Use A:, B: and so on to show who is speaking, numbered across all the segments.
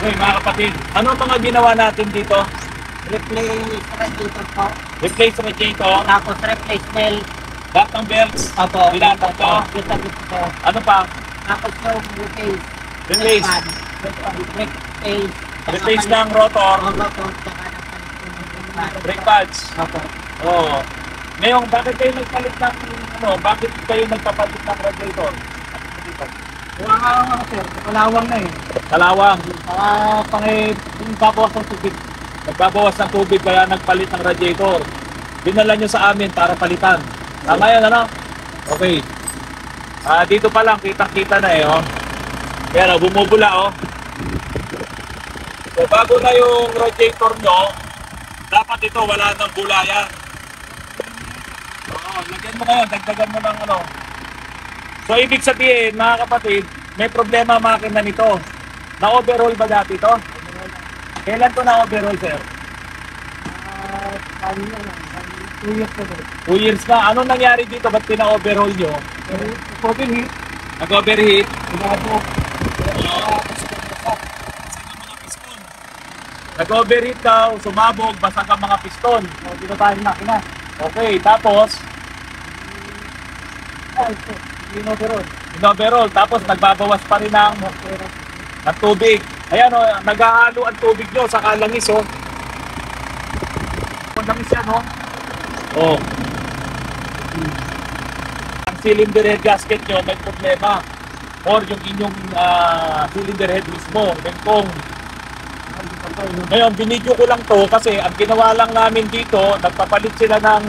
A: Okay, mga kapatid, ano mga ginawa natin dito?
B: Replace radiator po.
A: Replace radiator,
B: Tapos replace belt.
A: lahat ng belts,
B: Opo.
A: nilatag to.
B: Kita-kita po.
A: Ano pa?
B: Tapos yung replace.
A: Replace.
B: Replace.
A: Replace ng rotor,
B: Opo po. Tsaka ng
A: brake pads.
B: Opo.
A: Oo. Ngayon, bakit kayo nagpalit ng, bakit kayo nagpapalit ng radiator?
B: Wala nga ako sir. Kalawang na eh.
A: Kalawang.
B: Yung babawas ng tubig.
A: Nagbabawas ng tubig kaya nagpalit ng radiator. Dinala nyo sa amin para palitan. Tama yan, ano? Okay. Dito pa lang, kitang-kita na eh, oh. Pero bumubula, oh. So, bago na yung radiator nyo, dapat ito wala nang bulayan. Oo, lagyan mo ngayon, dagdagan mo ng ano. So, ibig sabihin, mga kapatid, may problema ang makina nito. Na-overhaul ba dati ito? Kailan to na-overhaul, sir?
B: 2 years ago.
A: 2 years na. Anong nangyari dito? Ba't pina-overhaul nyo?
B: Overheat.
A: Nag-overheat?
B: Pinabok.
A: Nag-overheat daw, sumabog, basag ang mga piston.
B: Hindi na tayo makina.
A: Okay, tapos,
B: Overall.
A: in-overhaul. Tapos, nagbabawas pa rin ng tubig. Ayan, oh, naghahalo ang tubig nyo sa kalangis, oh. Ang langis yan, oh. Oh. Ang cylinder head gasket nyo may problema. Or yung inyong cylinder head mismo, bengkong. Ngayon, binidyo ko lang to kasi ang ginawa lang namin dito, nagpapalit sila ng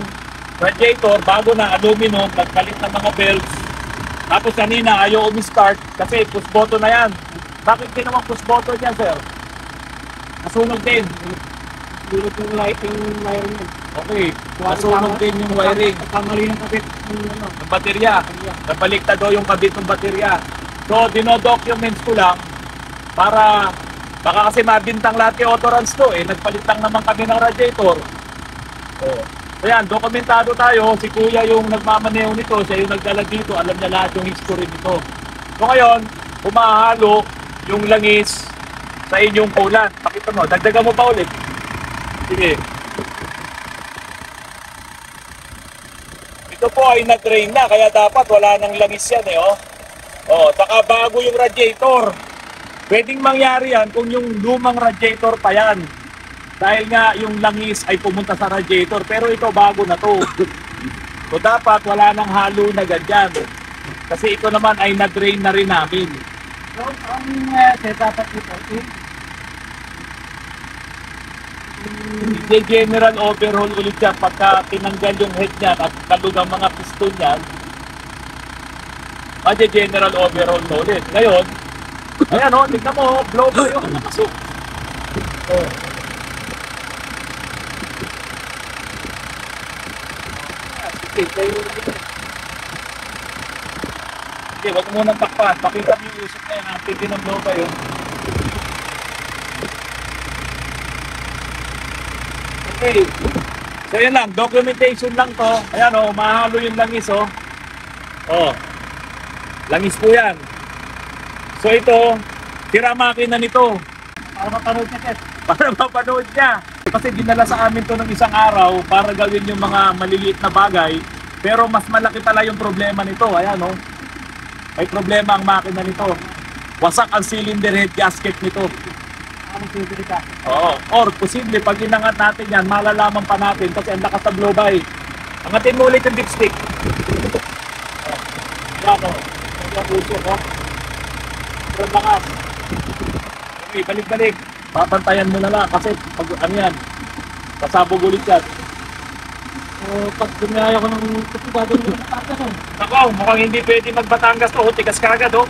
A: radiator bago na aluminum, nagpalit ng mga belts. Tapos kanina ayaw umi-start kasi push button na yan. Bakit din naman push button yan, sir? Nasunog din.
B: Dulot yung lighting wiring yun.
A: Okay, nasunog din yung wiring.
B: Kamali ng kabit ng
A: Ng baterya. Napaliktad daw yung kabit ng baterya. So, dino-documents ko lang para baka kasi mabintang lahat yung autorans to eh. Nagpalit lang naman kami ng radiator. Oh. So yan, dokumentado tayo. Si Kuya yung nagmamaneho nito. Siya yung nagdala dito. Alam niya lahat yung history nito. So ngayon, humahalo yung langis sa inyong coolant. Pakita mo, dagdagan mo pa ulit. Sige. Ito po ay na-drain na, kaya dapat wala nang langis yan eh, oh. Oh, saka bago yung radiator. Pwedeng mangyari yan kung yung lumang radiator pa yan. Dahil nga yung langis ay pumunta sa radiator, pero ito bago na to. So dapat wala nang halo na ganyan. Kasi ito naman ay na-drain na rin namin.
B: So, ang dapat ito,
A: I-general overhaul ulit yan pagka tinanggal yung head niya at kalug ang mga piston niyan. General overhaul na ulit. Ngayon, ayan o, tignan mo, blow ba yung nakasok. Oh. Sige, wag mo nang takpan. Pakita mo yung usok na yan. Ang tindi ng blow ba yun? Okay. So yan lang, documentation lang to. Ayan o, mahalo yung langis o. Oh. Langis po yan. So ito, tira makina nito.
B: para mapanood niya, sir.
A: Para mapanood niya. Kasi dinala sa amin to ng isang araw para gawin yung mga maliliit na bagay. Pero mas malaki pala yung problema nito. Ayan o. May problema ang makina nito. Wasak ang cylinder head gasket nito.
B: Ang pwede ka.
A: Oo. Or posible pag inangat natin yan, malalaman pa natin kasi ang lakas ng blow-by. Angatin mo ulit yung dipstick. Yan o. Yan puso o. Pero lakas. Okay, balik-balik. Papantayan mo na lang kasi pag ano yan, pasabog ulit yan.
B: So, pag dumiyaya ko ng kapugado ng Batangas,
A: Nakaw, mukhang hindi pwede magbatangas to. Tigas ka agad o.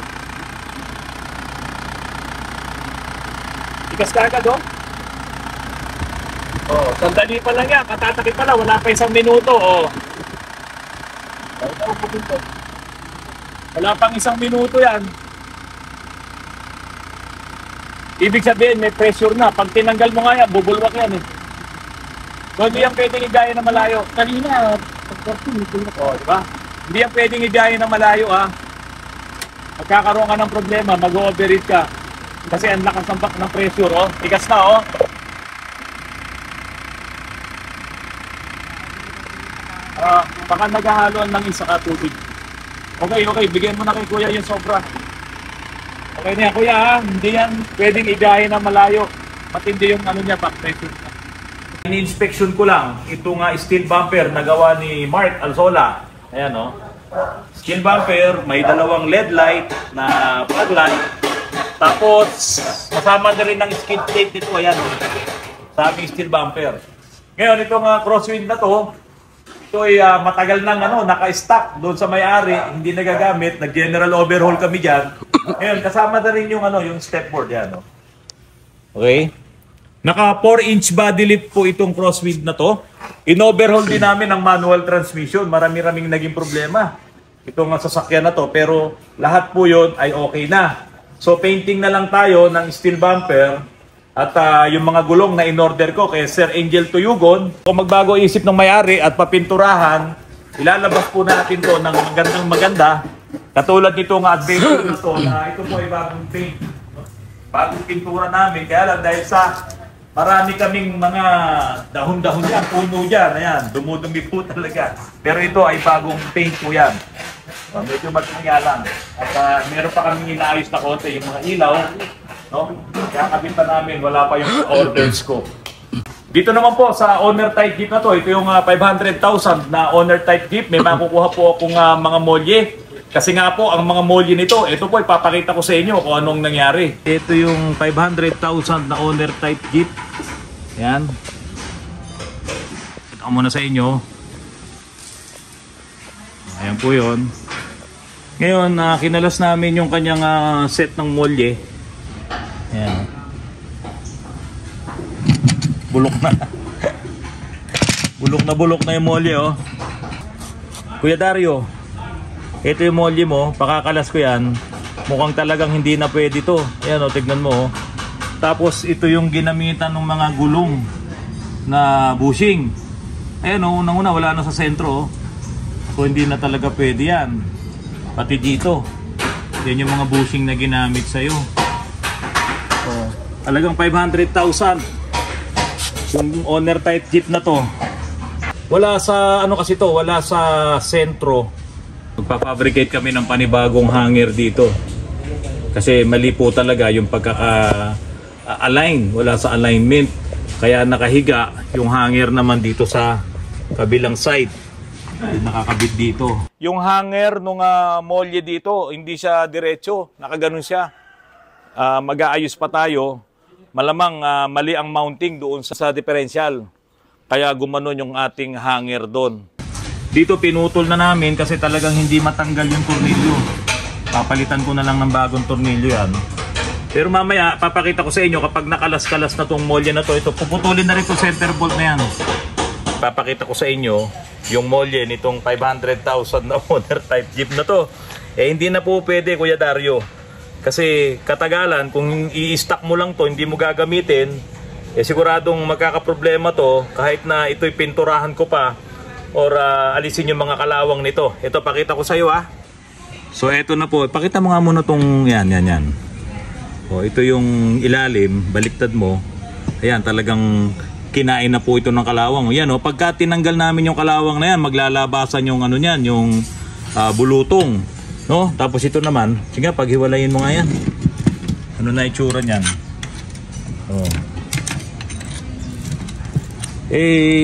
A: Tigas ka agad o. Oh, sandali pa lang yan. Katatakip pa lang. Wala pa 1 minuto. Oh. Wala pang 1 minuto yan. Ibig sabihin, may pressure na. Pag tinanggal mo nga yan, bubulwak yan eh. So, hindi yan pwedeng igaya na malayo.
B: kanina, pag-13, hindi na.
A: Oh, di ba? Hindi yan pwedeng igaya na malayo ah. magkakaroon ka ng problema, mag-overheat ka. Kasi ang lakas ng pressure, oh. Tigas na, oh. Baka naghahaloan lang isa ka tubig. Okay, bigyan mo na kay kuya yung sobra. Okay na yan, kuya, ha? Hindi yan pwedeng igahin na malayo. Matindi yung ano niya, back pressure niya. Ini-inspection ko lang itong steel bumper na gawa ni Mark Alzola. Ayan, oh. Steel bumper, may dalawang LED light na fog light. Tapos, kasama na rin ng skid plate dito. Ayan, oh. Sa aming steel bumper. Ngayon, itong crosswind na to, ito ay matagal nang naka-stock doon sa may-ari, hindi nagagamit, nag-general overhaul kami diyan. Ngayon, kasama na rin yung yung stepboard yan, no. Okay? Naka 4-inch body lift po itong crosswind na to. In-overhaul din namin ang manual transmission. Marami-raming naging problema itong sasakyan na to, pero lahat po 'yon ay okay na. So painting na lang tayo ng steel bumper. At yung mga gulong na in-order ko kay Sir Angel Tuyugon, kung magbago isip ng may-ari at papinturahan, ilalabas po natin to ng maganda. Katulad nito ng adventure na to, na ito po ay bagong paint. Bagong pintura namin, kaya lang dahil sa marami kaming mga dahon-dahon yan, puno dyan, ayan, dumudumi po talaga. Pero ito ay bagong paint po yan. Medyo matangya lang. At meron pa kaming inaayos na konti, yung mga ilaw. No? Kaya kabit pa namin, wala pa yung orders ko. Dito naman po sa owner type jeep na to, ito yung 500,000 na owner type jeep. May makukuha po akong mga molye. Kasi nga po, ang mga molye nito, ito po ipapakita ko sa inyo kung anong nangyari. Ito yung 500,000 na owner type jeep. Yan. Ito muna sa inyo. Ayan po yun. Ngayon, kinalas namin yung kanyang set ng molye. Ayan. Bulok na. bulok na yung molye, oh. Kuya Dario, ito yung molye mo, pakakalas ko yan. Mukhang talagang hindi na pwede to. Ayan, oh, tignan mo, oh. Tapos ito yung ginamitan ng mga gulong na bushing. Ayan, oh, unang-una wala na sa sentro, oh. So hindi na talaga pwede yan. Pati dito. Yan yung mga bushing na ginamit sa'yo. Oh, talagang 500,000 yung owner type jeep na to. Wala sa kasi to, wala sa sentro. Magpa-fabricate kami ng panibagong hanger dito. Kasi mali po talaga yung pagkaka-align, wala sa alignment. Kaya nakahiga yung hanger naman dito sa kabilang side. Nakakabit dito. Yung hanger nung molye dito, hindi siya diretso, nakaganon siya. Mag-aayos pa tayo, malamang mali ang mounting doon sa differential. Kaya gumanon yung ating hanger doon. Dito pinutol na namin kasi talagang hindi matanggal yung tornilyo. Papalitan ko na lang ng bagong tornilyo yan. Pero mamaya papakita ko sa inyo kapag nakalas-kalas na tong molye na to. Ito, puputulin na rin itong center bolt na yan. Papakita ko sa inyo yung molye nitong 500,000 na owner type jeep na to. Hindi na po pwede, Kuya Dario. Kasi katagalan, kung i-stock mo lang to, hindi mo gagamitin, siguradong magkakaproblema to kahit na ito'y pinturahan ko pa or alisin yung mga kalawang nito. Ito, pakita ko sa iyo, ha. So, ito na po. Pakita mo nga muna tong yan. O, ito yung ilalim, baliktad mo. Ayan, talagang kinain na po ito ng kalawang. Yan, o, pagka tinanggal namin yung kalawang na yan, maglalabasan yung niyan, yung bulutong. No? Tapos ito naman, sige, paghiwalayin mo nga yan. Ano na itsura niyan? Oh.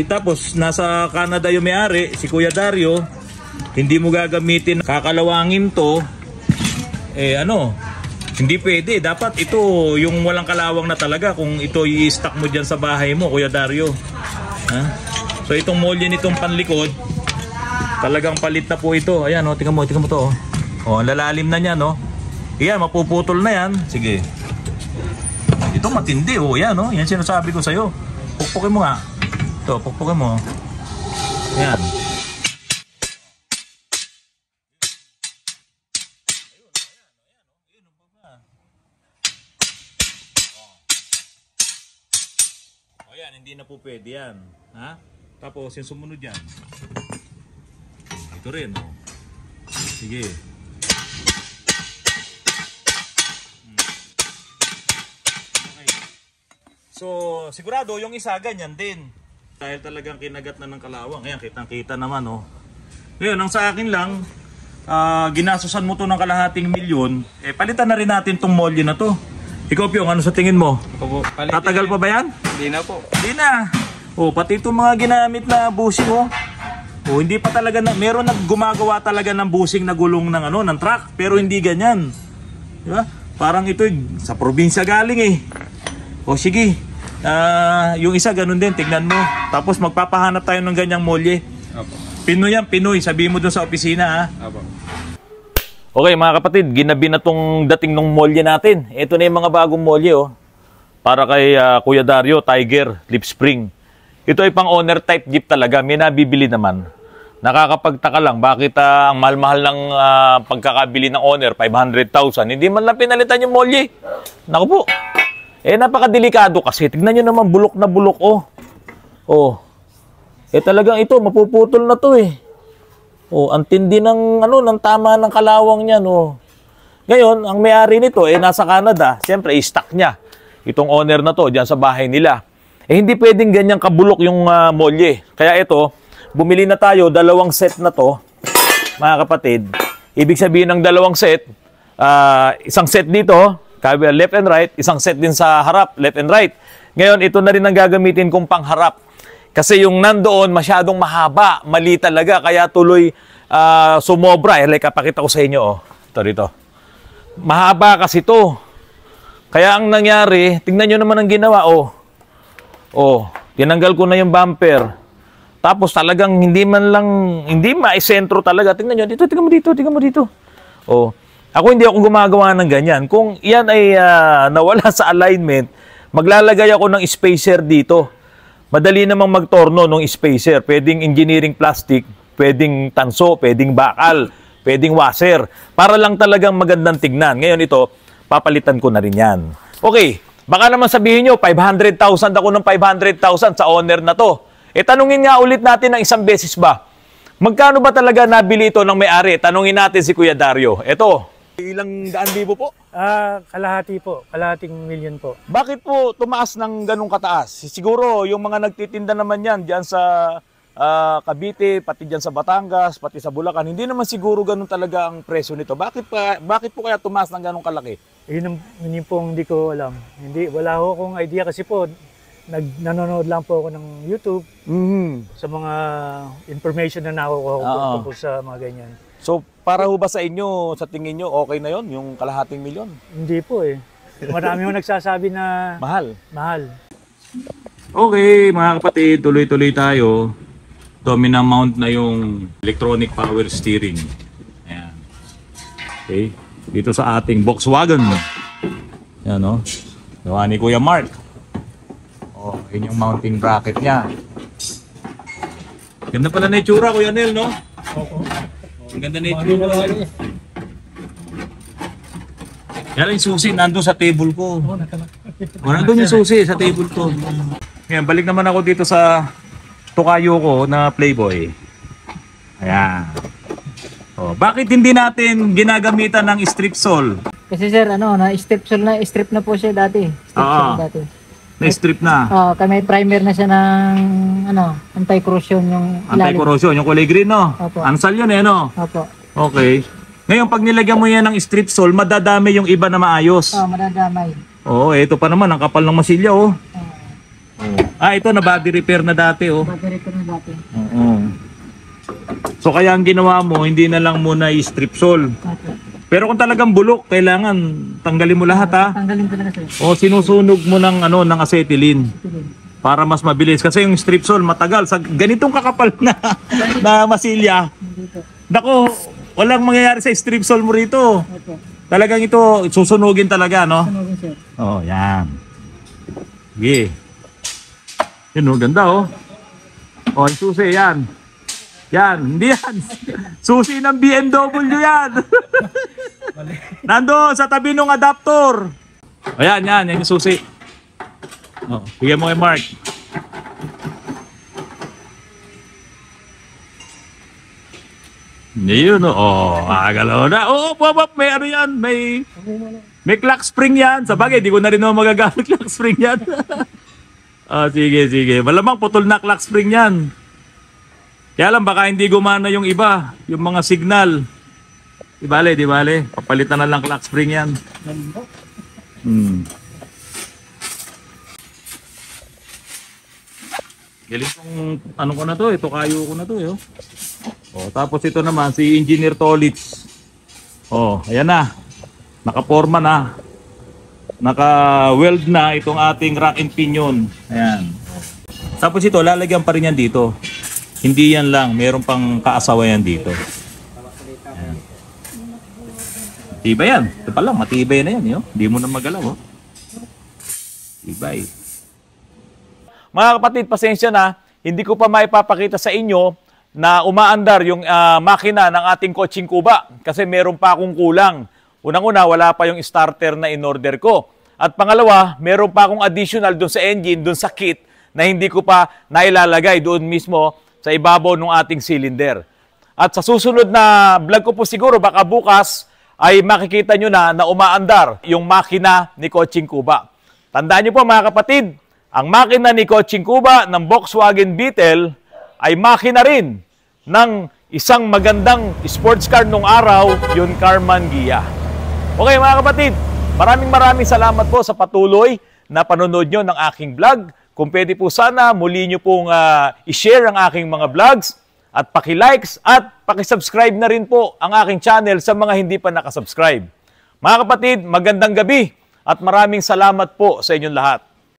A: Tapos nasa Canada yung may-ari, si Kuya Dario. Hindi mo gagamitin, kakalawangin to. Hindi pwede. Dapat ito yung walang kalawang na talaga. Kung ito i-stock mo dyan sa bahay mo, Kuya Dario. Ha? So itong molye nitong panlikod, talagang palit na po ito. Ayan, oh, tingnan mo to, oh. Oh, lalalim na niya, no? Iyan, mapuputol na yan. Sige. Ito matindi, oh. Yan, no? Yan sinasabi ko sa'yo. Pukpukin mo nga. Ito, pukpukin mo. Yan. O yan, hindi na po pwede yan. Ha? Tapos, yung sumunod yan. Ito rin, oh. Sige. So, sigurado yung isa ganyan din. Dahil talagang kinagat na ng kalawang. Ayan, kitang-kita naman, oh. Ngayon, ang sa akin lang, ginasusan mo to ng kalahating milyon, palitan na rin natin tong molye na to. Ikaw, Pyong, ano sa tingin mo?
B: Opo,
A: Tatagal pa ba yan?
B: Hindi na po.
A: Hindi na. Oh, pati itong mga ginamit na bushing, oh. Oh, hindi pa talaga na, meron gumagawa talaga ng bushing na gulong ng ng truck, pero hindi ganyan. Di ba? Parang ito sa probinsya galing eh. O sige. Yung isa ganun din, tignan mo. Tapos magpapahanap tayo ng ganyang molye.
B: Opo.
A: Pinoy yan, Pinoy. Sabihin mo dun sa opisina, ha.
B: Opo.
A: Okay mga kapatid, ginabi na tong dating ng molye natin. Ito na yung mga bagong molye, oh. Para kay Kuya Dario, Tiger, Lip Spring. Ito ay pang owner type jeep talaga. May nabibili naman. Nakakapagtaka lang, bakit ang mahal-mahal ng pagkakabili ng owner, 500,000, hindi man lang pinalitan yung molye. Naku po. Napakadelikado kasi. Tignan nyo naman, bulok na bulok, oh. Oh. Talagang ito, mapuputol na to, eh. Oh, ang tindi ng, ng tama ng kalawang niyan, oh. Ngayon, ang may-ari nito, nasa Canada. Siyempre, i-stock niya. Itong owner na to, dyan sa bahay nila. Hindi pwedeng ganyang kabulok yung molye. Kaya ito, bumili na tayo, 2 set na to, mga kapatid. Ibig sabihin ng 2 set, isang set dito, left and right, isang set din sa harap, left and right. Ngayon, ito na rin ang gagamitin kong pangharap. Kasi yung nandoon, masyadong mahaba, mali talaga, kaya tuloy sumobra. Like, kapakita ko sa inyo, oh. Ito dito. Mahaba kasi to. Kaya ang nangyari, tignan nyo naman ang ginawa, oh. Oh, tinanggal ko na yung bumper. Tapos talagang hindi maisentro talaga. Tingnan nyo, tingnan mo dito. Oh, ako hindi ako gumagawa ng ganyan. Kung yan ay nawala sa alignment, maglalagay ako ng spacer dito. Madali namang magtorno ng spacer. Pwedeng engineering plastic, pwedeng tanso, pwedeng bakal, pwedeng washer. Para lang talagang magandang tignan. Ngayon ito, papalitan ko na rin yan. Okay. Baka naman sabihin nyo, 500,000 ako ng 500,000 sa owner na to. Tanungin nga ulit natin ng isang beses ba? Magkano ba talaga nabili ito ng may-ari? Tanungin natin si Kuya Dario. Ito, ilang daan libo po?
B: Kalahati po. Kalahating milyon po.
A: Bakit po tumaas ng ganung kataas? Siguro yung mga nagtitinda naman yan dyan sa Cavite, pati dyan sa Batangas, pati sa Bulacan, hindi naman siguro ganun talaga ang presyo nito. Bakit po kaya tumaas ng ganung kalaki?
B: Yun pong hindi ko alam. Wala ho akong idea kasi po, nanonood lang po ako ng YouTube sa mga information na nakukuha ko po sa mga ganyan.
A: So, para ho ba sa inyo, sa tingin nyo, okay na yon yung kalahating milyon?
B: Hindi po eh. Marami ho nagsasabi na
A: mahal.
B: Okay,
A: mga kapatid, tuloy-tuloy tayo. Dominant mount na yung electronic power steering. Ayan. Okay. Dito sa ating Volkswagen. Yan, no? Gawa ni Kuya Mark. Oh, yun yung mounting bracket niya. Ganda pala na itsura, Kuya Nel, no?
B: Oo.
A: Ang ganda na itsura. Yan yung susi, nandun sa table ko. Nandun yung susi sa table ko. Yan, balik naman ako dito sa tukayo ko na Playboy. Ayan. Oh, bakit hindi natin ginagamitan ng strip sole?
C: Kasi sir, na-strip na po siya dati.
A: Na-strip na.
C: May primer na siya ng anti-corrosion yung
A: anti-corrosion, yung kulay green, no?
C: Opo.
A: Ansal yun, no?
C: Opo.
A: Okay. Ngayon, pag nilagyan mo yan ng strip sole, madadami yung iba na maayos.
C: Madadamay.
A: Ito pa naman, ang kapal ng masilya, oh. Ito na body repair na dati, oh.
C: Body repair na dati.
A: So kaya ang ginawa mo, hindi na lang muna i-strip sole.
C: Okay.
A: Pero kung talagang bulok, kailangan tanggalin mo lahat, ha.
C: Tanggalin talaga sir.
A: O sinusunog mo ng ng acetylene para mas mabilis kasi yung strip sole matagal sa ganitong kakapal na masilya. Nako, walang mangyayari sa strip sole mo rito.
C: Okay.
A: Talagang ito susunugin talaga, no?
C: Sunugin sir.
A: Yan. Sige. Yun, ganda, oh. Yung susi, yan. Yan, hindi yan. Susi ng BMW yan. Nando sa tabi ng adapter. Ayan, yan yung susi. Bigyan mo kay Mark. Yun, agalaw na. May ano yan, may clock spring yan. Sa bagay, di ko na rin magagamit clock spring yan. Sige, sige. Malamang putol na clock spring yan. Kaya lang, baka hindi gumana yung iba, yung mga signal. Di bale, di bale. Papalitan na lang clock spring yan. Galing kong, ano ko na to, ito kayo ko na to. Tapos ito naman, si Engineer Tolitz. Ayan na. Nakaporma na. Naka-weld na itong ating rack and pinion. Ayan. Tapos ito, lalagyan pa rin yan dito. Hindi yan lang, meron pang kaasawayan dito. Ayan. Matibay yan. Ito pa lang, matibay na yan. Hindi mo na magalaw. Matibay. Mga kapatid, pasensya na, hindi ko pa maipapakita sa inyo na umaandar yung makina ng ating coaching kuba kasi meron pa akong kulang. Unang-una, wala pa yung starter na in-order ko. At pangalawa, meron pa akong additional doon sa engine, doon sa kit na hindi ko pa nailalagay doon mismo sa ibabaw ng ating cylinder. At sa susunod na vlog ko po siguro, baka bukas, ay makikita nyo na umaandar yung makina ni Coaching Kuba. Tandaan nyo po mga kapatid, ang makina ni Coaching Kuba ng Volkswagen Beetle ay makina rin ng isang magandang sports car nung araw, yung Karmann Ghia. Okay mga kapatid, maraming salamat po sa patuloy na panonood nyo ng aking vlog. Kung pwede po sana, muli nyo pong i-share ang aking mga vlogs at paki-likes at paki-subscribe na rin po ang aking channel sa mga hindi pa nakasubscribe. Mga kapatid, magandang gabi at maraming salamat po sa inyong lahat.